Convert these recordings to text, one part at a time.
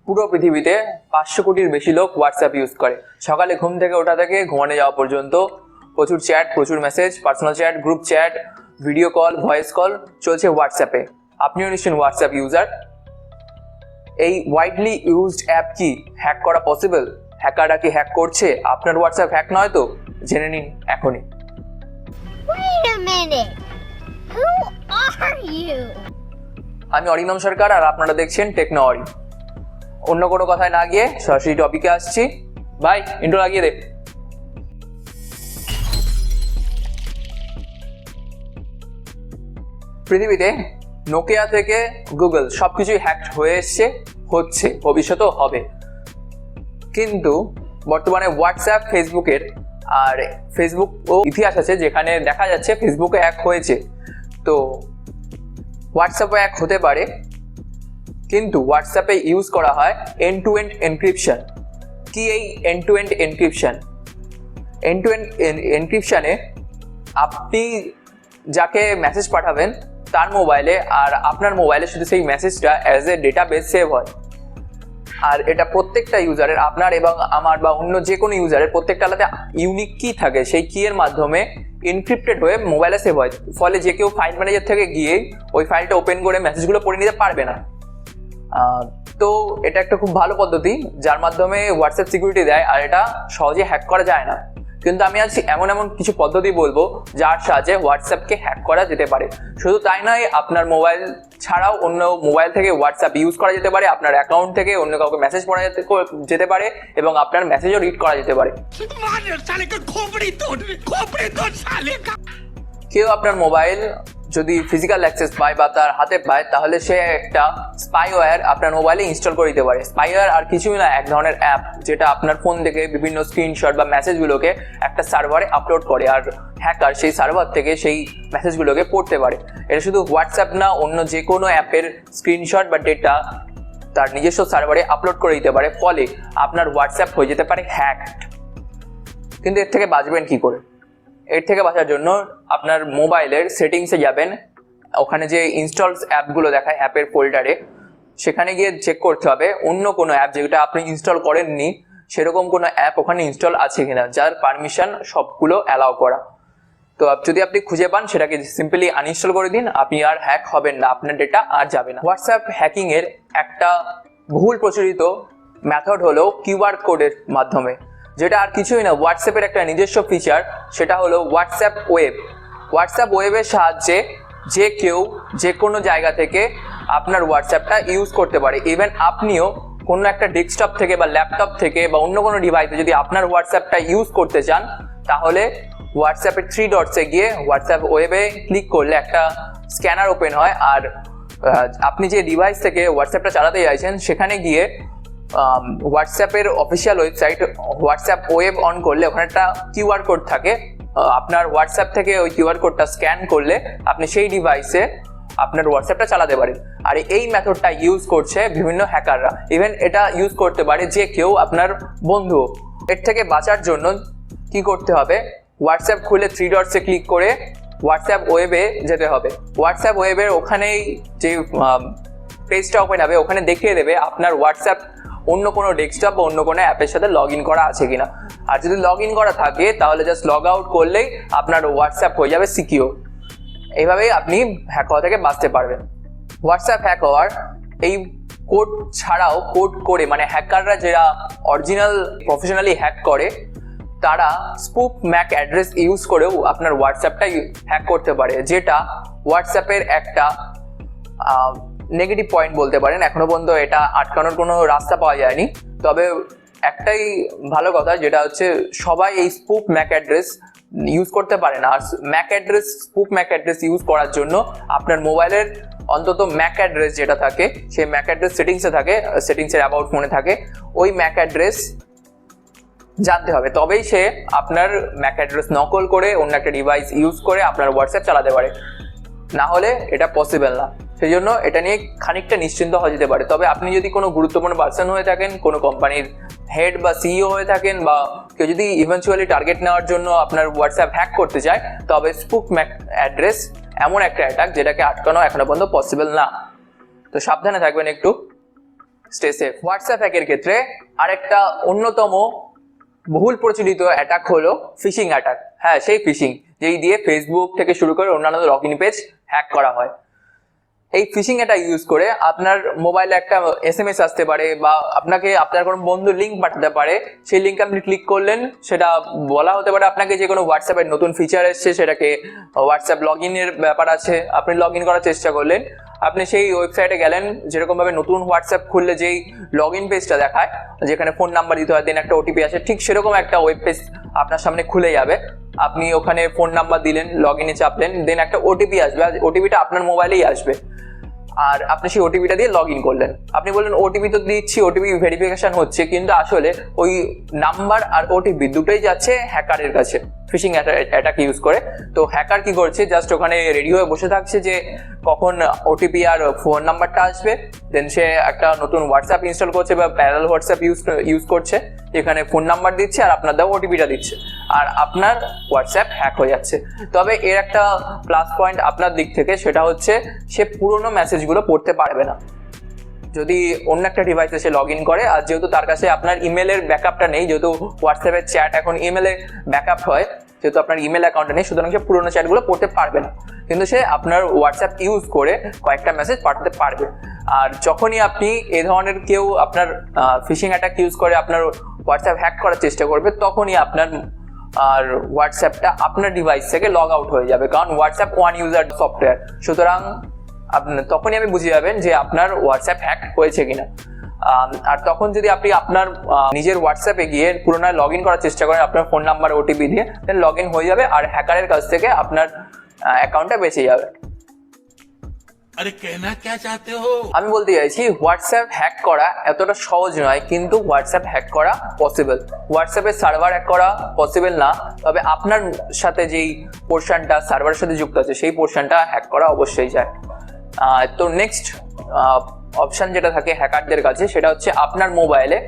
পুরো পৃথিবীতে 500 কোটির বেশি লোক হোয়াটসঅ্যাপ ইউজ করে। সকালে ঘুম থেকে ওঠা থেকে ঘুমানো যাওয়া পর্যন্ত প্রচুর চ্যাট, প্রচুর message, personal chat, group chat, video call, voice call চলছে হোয়াটসঅ্যাপে। আপনিও নিশ্চয়ই হোয়াটসঅ্যাপ ইউজার। এই ওয়াইডলি ইউজড অ্যাপ কি হ্যাক করা পসিবল? হ্যাকাররা কি হ্যাক করছে? আপনার হোয়াটসঅ্যাপ হ্যাক নয় তো? জেনে নিন এখনই। Wait a minute. Who are you? আমি অরিন্দম সরকার আর আপনারা দেখছেন টেকনো অরি। অন্য কোনো কথায় না গিয়ে সরাসরি টপিকে আসছি। ভাই ইন্ট্রো লাগিয়ে দে। পৃথিবীতে নোকিয়া থেকে গুগল সবকিছুই হ্যাক হয়ে এসছে, হচ্ছে, ভবিষ্যতেও হবে। কিন্তু বর্তমানে হোয়াটসঅ্যাপ, ফেসবুকের আর ফেসবুক ও ইতিহাস আছে যেখানে দেখা যাচ্ছে ফেসবুকে হ্যাক হয়েছে। তো হোয়াটসঅ্যাপও হ্যাক হতে পারে, কিন্তু হোয়াটসঅ্যাপে ইউজ করা হয় এন্ড টু এন্ড এনক্রিপশন। কি এই end to end encryption? End to end এনক্রিপশনে আপনি যাকে মেসেজ পাঠাবেন তার মোবাইলে আর আপনার মোবাইলে শুধু সেই মেসেজটা অ্যাজ এ ডেটাবেস সেভ হয়। আর এটা প্রত্যেকটা ইউজারের, আপনার এবং আমার বা অন্য যে কোনো ইউজারের প্রত্যেকটা আলাদা ইউনিক কি থাকে, সেই কি এর মাধ্যমে এনক্রিপ্টেড হয়ে মোবাইলে সেভ হয়। ফলে যে কেউ ফাইল ম্যানেজার থেকে গিয়ে ওই ফাইলটা ওপেন করে মেসেজগুলো পড়ে নিতে পারবে না। তো এটা একটা খুব ভালো পদ্ধতি যার মাধ্যমে হোয়াটসঅ্যাপ সিকিউরিটি দেয়, আর এটা সহজে হ্যাক করা যায় না। কিন্তু আমি আজ এমন কিছু পদ্ধতি বলবো যার সাহায্যে হোয়াটসঅ্যাপকে হ্যাক করা যেতে পারে। শুধু তাই নয়, আপনার মোবাইল ছাড়াও অন্য মোবাইল থেকে হোয়াটসঅ্যাপ ইউজ করা যেতে পারে, আপনার অ্যাকাউন্ট থেকে অন্য কাউকে মেসেজ পড়া যেতে পারে এবং আপনার মেসেজও রিড করা যেতে পারে। কেউ আপনার মোবাইল যদি ফিজিক্যাল অ্যাক্সেস পায় বা তার হাতে পায়, তাহলে সে একটা স্পাইওয়্যার আপনার মোবাইলে ইনস্টল করে দিতে পারে। স্পাইওয়্যার আর কিছুই না, এক ধরনের অ্যাপ যেটা আপনার ফোন থেকে বিভিন্ন স্ক্রিনশট বা মেসেজগুলোকে একটা সার্ভারে আপলোড করে, আর হ্যাকার সেই সার্ভার থেকে সেই মেসেজগুলোকে পড়তে পারে। এটা শুধু হোয়াটসঅ্যাপ না, অন্য যে কোনো অ্যাপের স্ক্রিনশট বা ডেটা তার নিজস্ব সার্ভারে আপলোড করে দিতে পারে। ফলে আপনার হোয়াটসঅ্যাপ হয়ে যেতে পারে হ্যাক। কিন্তু এর থেকে বাঁচবেন কি করে? এর থেকে বাঁচার জন্য আপনার মোবাইলের সেটিংসে যাবেন, ওখানে যে ইনস্টলস অ্যাপগুলো দেখায় অ্যাপের ফোল্ডারে, সেখানে গিয়ে চেক করতে হবে অন্য কোনো অ্যাপ যেটা আপনি ইনস্টল করেননি সেরকম কোনো অ্যাপ ওখানে ইনস্টল আছে কিনা, যার পারমিশন সবগুলো অ্যালাউ করা। তো যদি আপনি খুঁজে পান সেটাকে সিম্পলি আনইনস্টল করে দিন, আপনি আর হ্যাক হবেন না, আপনার ডেটা আর যাবে না। হোয়াটসঅ্যাপ হ্যাকিংয়ের একটা বহুল প্রচলিত মেথড হলো কিউআর কোডের মাধ্যমে, যেটা আর কিছুই না, হোয়াটসঅ্যাপের একটা নিজস্ব ফিচার, সেটা হলো হোয়াটসঅ্যাপ ওয়েব। হোয়াটসঅ্যাপ ওয়েবের সাহায্যে যে কেউ যে কোনো জায়গা থেকে আপনার হোয়াটসঅ্যাপটা ইউজ করতে পারে। ইভেন আপনিও কোনো একটা ডেস্কটপ থেকে বা ল্যাপটপ থেকে বা অন্য কোনো ডিভাইসে যদি আপনার হোয়াটসঅ্যাপটা ইউজ করতে চান, তাহলে হোয়াটসঅ্যাপের 3 ডটসে গিয়ে হোয়াটসঅ্যাপ ওয়েবে ক্লিক করলে একটা স্ক্যানার ওপেন হয়, আর আপনি যে ডিভাইস থেকে হোয়াটসঅ্যাপটা চালাতে চাইছেন সেখানে গিয়ে হোয়াটসঅ্যাপের official website WhatsApp web on করলে ওখানে একটা কিউআর কোড থাকে। আপনার হোয়াটসঅ্যাপ থেকে ওই কিউআর কোডটা স্ক্যান করলে আপনি সেই ডিভাইসে আপনার হোয়াটসঅ্যাপটা চালাতে পারেন। আর এই মেথডটা ইউজ করছে বিভিন্ন হ্যাকাররা। ইভেন এটা ইউজ করতে পারে যে কেউ আপনার বন্ধু। এর থেকে বাঁচার জন্য কি করতে হবে? হোয়াটসঅ্যাপ খুলে 3 ডটসে ক্লিক করে হোয়াটসঅ্যাপ ওয়েবে যেতে হবে। হোয়াটসঅ্যাপ ওয়েবের ওখানেই যে পেজটা ওপেন হবে, ওখানে দেখিয়ে দেবে আপনার হোয়াটসঅ্যাপ অন্য কোনো ডেস্কটপ বা অন্য কোনো অ্যাপের সাথে লগ ইন করা আছে কিনা। আর যদি লগ ইন করা থাকে তাহলে জাস্ট লগ আউট করলেই আপনার হোয়াটসঅ্যাপ হয়ে যাবে সিকিউর। এইভাবেই আপনি হ্যাক হওয়া থেকে বাঁচতে পারবেন। হোয়াটসঅ্যাপ হ্যাক হওয়ার এই কোড ছাড়াও কোড করে, মানে হ্যাকাররা যারা অরিজিনাল প্রফেশনালি হ্যাক করে, তারা স্পুপ ম্যাক অ্যাড্রেস ইউজ করেও আপনার হোয়াটসঅ্যাপটা হ্যাক করতে পারে, যেটা হোয়াটসঅ্যাপের একটা নেগেটিভ পয়েন্ট বলতে পারেন। এখনো পর্যন্ত এটা আটকানোর কোনো রাস্তা পাওয়া যায়নি। তবে একটাই ভালো কথা, যেটা হচ্ছে সবাই এই স্পুপ ম্যাক অ্যাড্রেস ইউজ করতে পারে না। আর স্পুপ ম্যাক অ্যাড্রেস ইউজ করার জন্য আপনার মোবাইলের অন্তত ম্যাক অ্যাড্রেস যেটা থাকে, সেই ম্যাক অ্যাড্রেস সেটিংসে থাকে, সেটিংসের অ্যাবাউট ফোনে থাকে, ওই ম্যাক অ্যাড্রেস জানতে হবে। তবেই সে আপনার ম্যাক অ্যাড্রেস নকল করে অন্য একটা ডিভাইস ইউজ করে আপনার হোয়াটসঅ্যাপ চালাতে পারে, না হলে এটা পসিবল না। সেই জন্য এটা নিয়ে খানিকটা নিশ্চিন্ত হয়ে যেতে পারে। তবে আপনি যদি কোনো গুরুত্বপূর্ণ পার্সন হয়ে থাকেন, কোনো কোম্পানির হেড বা সিইও হয়ে থাকেন, বা কেউ যদি ইভেন্চুয়ালি টার্গেট নেওয়ার জন্য আপনার হোয়াটসঅ্যাপ হ্যাক করতে চায়, তবে স্পুপ ম্যাক অ্যাড্রেস এমন একটা অ্যাটাক যেটাকে আটকানো এখনো পর্যন্ত পসিবল না। তো সাবধানে থাকবেন একটু। Stay safe. হোয়াটসঅ্যাপ হ্যাকের ক্ষেত্রে আরেকটা অন্যতম বহুল প্রচলিত অ্যাটাক হলো ফিশিং অ্যাটাক। হ্যাঁ, সেই ফিশিং যেই দিয়ে ফেসবুক থেকে শুরু করে অন্যান্য লগ ইন পেজ হ্যাক করা হয়। এই ফিশিং অ্যাটাক ইউজ করে আপনার মোবাইলে একটা SMS আসতে পারে বা আপনাকে আপনার কোনো বন্ধু লিঙ্ক পাঠাতে পারে। সেই লিঙ্ক আপনি ক্লিক করলেন, সেটা বলা হতে পারে আপনাকে যে কোনো হোয়াটসঅ্যাপের নতুন ফিচার এসছে, সেটাকে হোয়াটসঅ্যাপ লগ ইনের ব্যাপার আছে, আপনি লগ ইন করার চেষ্টা করলেন। আপনি সেই ওয়েবসাইটে গেলেন, যেরকমভাবে নতুন হোয়াটসঅ্যাপ খুললে যেই লগ ইন পেজটা দেখায়, যেখানে ফোন নাম্বার দিতে হয়, দেন একটা OTP আসে, ঠিক সেরকম একটা ওয়েব পেজ আপনার সামনে খুলে যাবে। আপনি ওখানে ফোন নাম্বার দিলেন, লগ ইনে চাপলেন, দেন একটা OTP আসবে, আর OTPটা আপনার মোবাইলেই আসবে। আর আপনি সেই OTPটা দিয়ে লগ ইন করলেন। আপনি বললেন OTP তো দিচ্ছি, OTP ভেরিফিকেশন হচ্ছে, কিন্তু আসলে ওই নাম্বার আর OTP দুটোই যাচ্ছে হ্যাকারের কাছে ফিশিং অ্যাটাক ইউজ করে। তো হ্যাকার কি করছে, জাস্ট ওখানে রেডি হয়ে বসে থাকছে যে কখন OTP আর ফোন নাম্বারটা আসবে। দেন সে একটা নতুন হোয়াটসঅ্যাপ ইনস্টল করছে বা প্যারালাল হোয়াটসঅ্যাপ ইউজ করছে, যেখানে ফোন নাম্বার দিচ্ছে আর আপনার দেওয়া OTPটা দিচ্ছে, আর আপনার হোয়াটসঅ্যাপ হ্যাক হয়ে যাচ্ছে। তবে এর একটা প্লাস পয়েন্ট আপনার দিক থেকে, সেটা হচ্ছে সে পুরোনো মেসেজগুলো পড়তে পারবে না যদি অন্য একটা ডিভাইসে সে লগ ইন করে। আর যেহেতু তার কাছে আপনার ইমেলের ব্যাকআপটা নেই, যেহেতু হোয়াটসঅ্যাপের চ্যাট এখন ইমেলে ব্যাকআপ হয়, যেহেতু আপনার ইমেল অ্যাকাউন্টে নেই, সুতরাং সে পুরোনো চ্যাটগুলো পড়তে পারবে না, কিন্তু সে আপনার হোয়াটসঅ্যাপ ইউজ করে কয়েকটা মেসেজ পাঠাতে পারবে। আর যখনই আপনি এ ধরনের কেউ আপনার ফিশিং অ্যাটাক ইউজ করে আপনার হোয়াটসঅ্যাপ হ্যাক করার চেষ্টা করবে, তখনই আপনার আর হোয়াটসঅ্যাপটা আপনার ডিভাইস থেকে লগ আউট হয়ে যাবে, কারণ হোয়াটসঅ্যাপ ওয়ান ইউজার সফটওয়্যার। সুতরাং তখনই আপনি বুঝে যাবেন যে আপনার হোয়াটসঅ্যাপ হ্যাক হয়েছে কিনা। আর তখন যদি আপনি আপনার নিজের হোয়াটসঅ্যাপে গিয়ে পুনরায় লগ ইন করার চেষ্টা করেন আপনার ফোন নাম্বার OTP দিয়ে, দেন লগ ইন হয়ে যাবে আর হ্যাকারের কাছ থেকে আপনার অ্যাকাউন্টটা বেঁচে যাবে। আরে কেনা কে চাতে হো? আমি বলতে চাইছি হোয়াটসঅ্যাপ হ্যাক করা এতটা সহজ নয়, কিন্তু হোয়াটসঅ্যাপ হ্যাক করা পসিবল। হোয়াটসঅ্যাপের সার্ভার হ্যাক করা পসিবল না, তবে আপনার সাথে যেই পোর্শনটা সার্ভারের সাথে যুক্ত আছে সেই পোর্শনটা হ্যাক করা অবশ্যই যায়। তো নেক্সট অপশন যেটা থাকে হ্যাকারদের কাছে, সেটা হচ্ছে আপনার মোবাইলে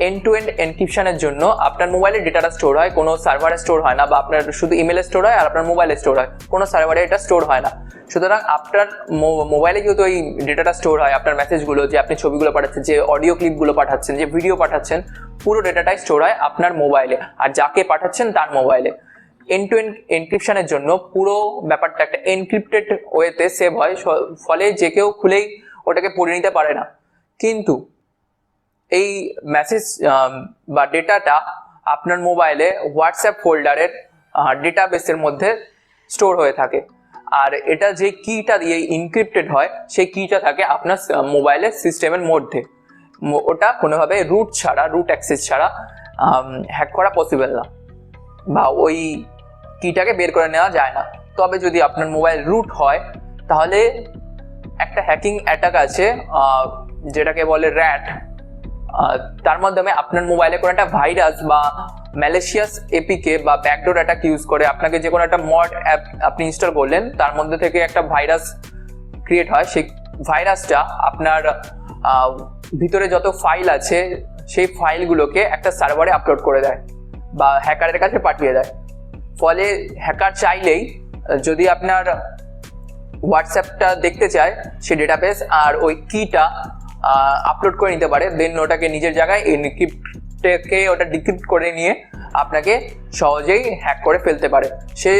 এন্ড টু এন্ড এনক্রিপশনের জন্য আপনার মোবাইলে ডেটাটা স্টোর হয়, কোনো সার্ভারে স্টোর হয় না, বা আপনার শুধু ইমেলে স্টোর হয় আর আপনার মোবাইলে স্টোর হয়, কোনো সার্ভারে এটা স্টোর হয় না। সুতরাং আপনার মোবাইলে যেহেতু এই ডেটাটা স্টোর হয়, আপনার মেসেজগুলো, যে আপনি ছবিগুলো পাঠাচ্ছেন, যে অডিও ক্লিপগুলো পাঠাচ্ছেন, যে ভিডিও পাঠাচ্ছেন, পুরো ডেটাটাই স্টোর হয় আপনার মোবাইলে, আর যাকে পাঠাচ্ছেন তার মোবাইলে। এন্ড টু এন্ড এনক্রিপশনের জন্য পুরো ব্যাপারটা একটা এনক্রিপ্টেড ওয়েতে সেভ হয়, ফলে যে কেউ খুলেই ওটাকে পড়ে নিতে পারে না। কিন্তু এই মেসেজ বা ডেটাটা আপনার মোবাইলে হোয়াটসঅ্যাপ ফোল্ডারের ডেটাবেসের মধ্যে স্টোর হয়ে থাকে, আর এটা যে কিটা দিয়ে ইনক্রিপ্টেড হয় সেই কিটা থাকে আপনার মোবাইলের সিস্টেমের মধ্যে। ওটা কোনোভাবে রুট অ্যাক্সেস ছাড়া হ্যাক করা পসিবল না, বা ওই কিটাকে বের করে নেওয়া যায় না। তবে যদি আপনার মোবাইল রুট হয়, তাহলে একটা হ্যাকিং অ্যাটাক আছে যেটাকে বলে র্যাট। তার মাধ্যমে আপনার মোবাইলে কোনো একটা ভাইরাস বা ম্যালেশিয়াস এপিকে বা ব্যাকডোর অ্যাটাক ইউজ করে আপনাকে যে কোনো একটা মড অ্যাপ আপনি ইনস্টল করলেন, তার মধ্যে থেকে একটা ভাইরাস ক্রিয়েট হয়। সেই ভাইরাসটা আপনার ভিতরে যত ফাইল আছে সেই ফাইলগুলোকে একটা সার্ভারে আপলোড করে দেয় বা হ্যাকারের কাছে পাঠিয়ে দেয়। ফলে হ্যাকার চাইলেই যদি আপনার হোয়াটসঅ্যাপটা দেখতে চায় সে ডেটাবেস আর ওই কিটা আপলোড করে নিতে পারে, দেন ওটাকে নিজের জায়গায় এনক্রিপ্টকে ওটা ডিক্রিপ্ট করে নিয়ে আপনাকে সহজেই হ্যাক করে ফেলতে পারে। সে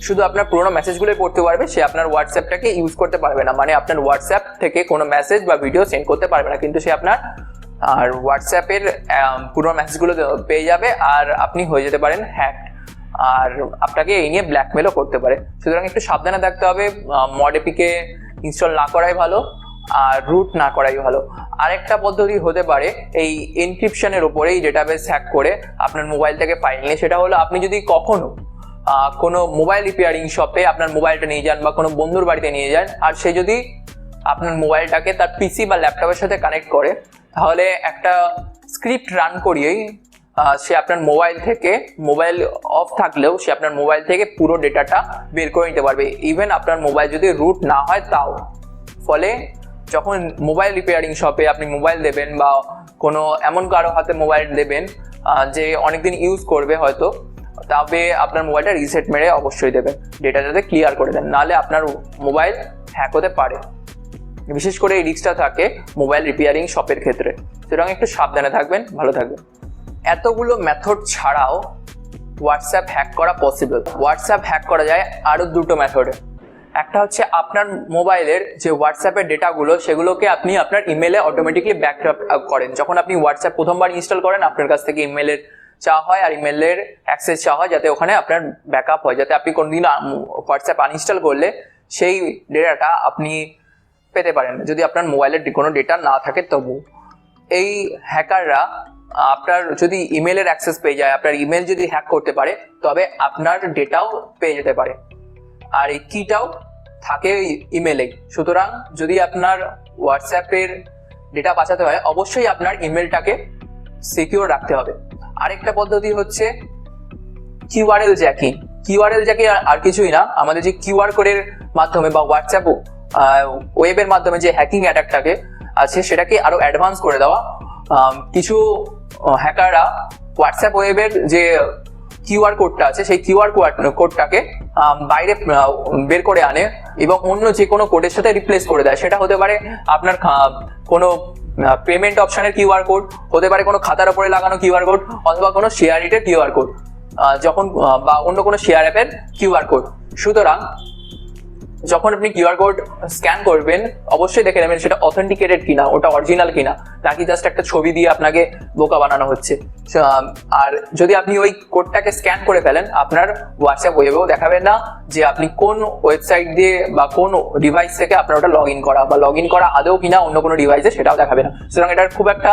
শুধু আপনার পুরোনো মেসেজগুলোই পড়তে পারবে, সে আপনার হোয়াটসঅ্যাপটাকে ইউজ করতে পারবে না, মানে আপনার হোয়াটসঅ্যাপ থেকে কোনো মেসেজ বা ভিডিও সেন্ড করতে পারবে না, কিন্তু সে আপনার আর হোয়াটসঅ্যাপের পুরোনো মেসেজগুলো পেয়ে যাবে আর আপনি হয়ে যেতে পারেন হ্যাক, আর আপনাকে এই নিয়ে ব্ল্যাকমেলও করতে পারে। সুতরাং একটু সাবধানে থাকতে হবে, মড এপিকে ইনস্টল না করাই ভালো আর রুট না করাই ভালো। আরেকটা পদ্ধতি হতে পারে এই এনক্রিপশনের উপরেই ডেটাবেস হ্যাক করে আপনার মোবাইল থেকে ফাইল নিয়ে, সেটা হলো আপনি যদি কখনো কোনো মোবাইল রিপেয়ারিং শপে আপনার মোবাইলটা নিয়ে যান বা কোনো বন্ধুর বাড়িতে নিয়ে যান, আর সে যদি আপনার মোবাইলটাকে তার পিসি বা ল্যাপটপের সাথে কানেক্ট করে, তাহলে একটা স্ক্রিপ্ট রান করিয়েই সে আপনার মোবাইল থেকে, মোবাইল অফ থাকলেও সে আপনার মোবাইল থেকে পুরো ডেটাটা বের করে নিতে পারবে, ইভেন আপনার মোবাইল যদি রুট না হয় তাও। ফলে যখন মোবাইল রিপেয়ারিং শপে আপনি মোবাইল দেবেন বা কোনো এমন কারো হাতে মোবাইল দেবেন যে অনেকদিন ইউজ করবে হয়তো, তবে আপনার মোবাইলটা রিসেট মেরে অবশ্যই দেবেন, ডেটা যাতে ক্লিয়ার করে দেন, নাহলে আপনার মোবাইল হ্যাক হতে পারে। বিশেষ করে এই রিস্কটা থাকে মোবাইল রিপেয়ারিং শপের ক্ষেত্রে। সুতরাং একটু সাবধানে থাকবেন, ভালো থাকবেন। এতগুলো মেথড ছাড়াও হোয়াটসঅ্যাপ হ্যাক করা পসিবল। হোয়াটসঅ্যাপ হ্যাক করা যায় আরও দুটো মেথডে। একটা হচ্ছে আপনার মোবাইলের যে হোয়াটসঅ্যাপের ডেটাগুলো সেগুলোকে আপনি আপনার ইমেলে অটোমেটিকলি ব্যাকআপ করেন। যখন আপনি হোয়াটসঅ্যাপ প্রথমবার ইনস্টল করেন আপনার কাছ থেকে ইমেলের চাওয়া হয় আর ইমেলের অ্যাক্সেস চাওয়া হয়, যাতে ওখানে আপনার ব্যাকআপ হয়, যাতে আপনি কোনোদিন হোয়াটসঅ্যাপ আনইনস্টল করলে সেই ডেটাটা আপনি পেতে পারেন যদি আপনার মোবাইলের কোনো ডেটা না থাকে তবু। এই হ্যাকাররা আপনার যদি ইমেলের অ্যাক্সেস পেয়ে যায়, আপনার ইমেল যদি হ্যাক করতে পারে, তবে আপনার ডেটাও পেয়ে যেতে পারে, আর এই কিটাও থাকে ইমেলে। সুতরাং যদি আপনার হোয়াটসঅ্যাপের ডেটা বাঁচাতে হয় অবশ্যই আপনার ইমেলটাকে সিকিউর রাখতে হবে। আরেকটা পদ্ধতি হচ্ছে কিউআরএল জ্যাকিং। কিউআরএল জ্যাকিং আর কিছুই না, আমাদের যে কিউআর কোডের মাধ্যমে বা হোয়াটসঅ্যাপ ওয়েবের মাধ্যমে যে হ্যাকিং অ্যাটাকটাকে আছে সেটাকে আরো অ্যাডভান্স করে দেওয়া। কিছু হ্যাকাররা হোয়াটসঅ্যাপ ওয়েবের যে কিউআর কোডটা আছে সেই কিউআর কোডটাকে বাইরে বের করে আনে এবং অন্য যে কোনো কোডের সাথে রিপ্লেস করে দেয়। সেটা হতে পারে আপনার কোনো পেমেন্ট অপশনের কিউআর কোড, হতে পারে কোনো খাতার উপরে লাগানো কিউআর কোড, অথবা কোনো শেয়ার ইটের কিউআর কোড, যখন বা অন্য কোনো শেয়ার অ্যাপের কিউআর কোড। সুতরাং যখন আপনি কিউআর কোড স্ক্যান করবেন অবশ্যই দেখে নেবেন সেটা অথেন্টিকেটেড কিনা, ওটা অরিজিনাল কিনা, নাকি জাস্ট একটা ছবি দিয়ে আপনাকে বোকা বানানো হচ্ছে। আর যদি আপনি ওই কোডটাকে স্ক্যান করে ফেলেন আপনার হোয়াটসঅ্যাপ ওয়েবেও দেখাবেন না যে আপনি কোন ওয়েবসাইট দিয়ে বা কোন ডিভাইস থেকে আপনার ওটা লগ ইন করা আদৌ কিনা অন্য কোনো ডিভাইসে, সেটাও দেখাবে না। সুতরাং এটার খুব একটা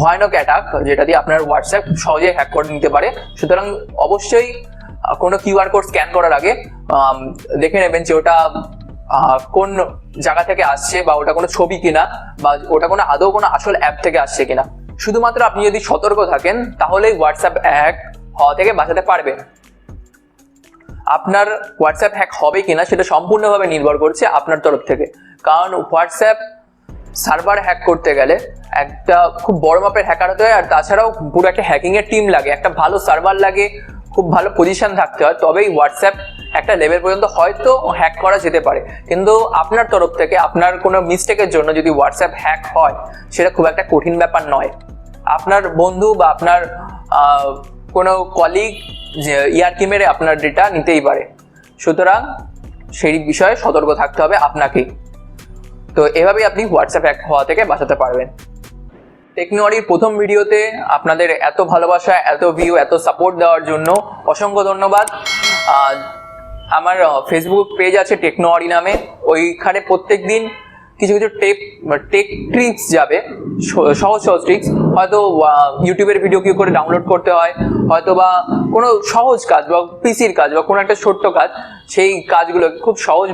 ভয়ানক অ্যাটাক যেটা দিয়ে আপনার হোয়াটসঅ্যাপ সহজে হ্যাক করে নিতে পারে। সুতরাং অবশ্যই কোনো কিউআর কোড স্ক্যান করার আগে দেখে নেবেন যে ওটা কোন জায়গা থেকে আসছে, বা ওটা কোনো ছবি কিনা, বা ওটা কোনো আদৌ কোনো আসল অ্যাপ থেকে আসছে কিনা। শুধুমাত্র আপনি যদি সতর্ক থাকেন তাহলেই হোয়াটসঅ্যাপ হ্যাক হওয়া থেকে বাঁচাতে পারবেন। আপনার হোয়াটসঅ্যাপ হ্যাক হবে কিনা সেটা সম্পূর্ণভাবে নির্ভর করছে আপনার তরফ থেকে, কারণ হোয়াটসঅ্যাপ সার্ভার হ্যাক করতে গেলে একটা খুব বড় মাপের হ্যাকার হতে হয়, আর তাছাড়াও পুরো একটা হ্যাকিং এর টিম লাগে, একটা ভালো সার্ভার লাগে, খুব ভালো পজিশন থাকতে হয়, তবেই হোয়াটসঅ্যাপ একটা লেভেল পর্যন্ত হয়তো হ্যাক করা যেতে পারে। কিন্তু আপনার তরফ থেকে আপনার কোনো মিস্টেকের জন্য যদি হোয়াটসঅ্যাপ হ্যাক হয় সেটা খুব একটা কঠিন ব্যাপার নয়। আপনার বন্ধু বা আপনার কোনো কলিগ ইয়ারকি মেরে আপনার ডেটা নিতেই পারে। সুতরাং সেই বিষয়ে সতর্ক থাকতে হবে আপনাকেই। তো এভাবেই আপনি হোয়াটসঅ্যাপ হ্যাক হওয়া থেকে বাঁচাতে পারবেন। টেকনোয়ারির প্রথম ভিডিওতে আপনাদের এত ভালোবাসা, এত ভিউ, এত সাপোর্ট দেওয়ার জন্য অসংখ্য ধন্যবাদ। আমার ফেসবুক পেজ আছে টেকনোয়ারি নামে, ওইখানে প্রত্যেক দিন কিছু কিছু টেক ট্রিক্স যাবে, সহজ ট্রিক্স। হয়তো ইউটিউবের ভিডিও কি করে ডাউনলোড করতে হয়, হয়তো বা কোনো সহজ কাজ বা পিসির কাজ বা কোনো একটা ছোট্ট কাজ, সেই কাজগুলো খুব সহজ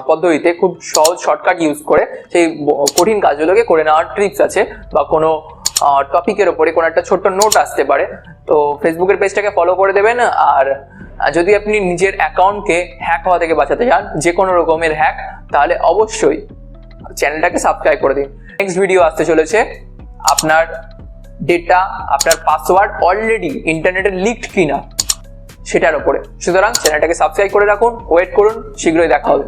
পদ্ধতিতে খুব সহজ শর্টকাট ইউজ করে সেই কঠিন কাজগুলোকে করে নেওয়ার ট্রিক্স আছে। বা কোনো টপিকের ওপরে কোনো একটা ছোট্ট নোট আসতে পারে, তো ফেসবুকের পেজটাকে ফলো করে দেবেন। আর যদি আপনি নিজের অ্যাকাউন্টকে হ্যাক হওয়া থেকে বাঁচাতে চান, যে কোনো রকমের হ্যাক, তাহলে অবশ্যই চ্যানেলটাকে সাবস্ক্রাইব করে দিন। নেক্সট ভিডিও আসতে চলেছে আপনার ডেটা, আপনার পাসওয়ার্ড অলরেডি ইন্টারনেটে লিকড কিনা সেটার উপরে। সুতরাং চ্যানেলটাকে সাবস্ক্রাইব করে রাখুন, ওয়েট করুন, শীঘ্রই দেখা হবে।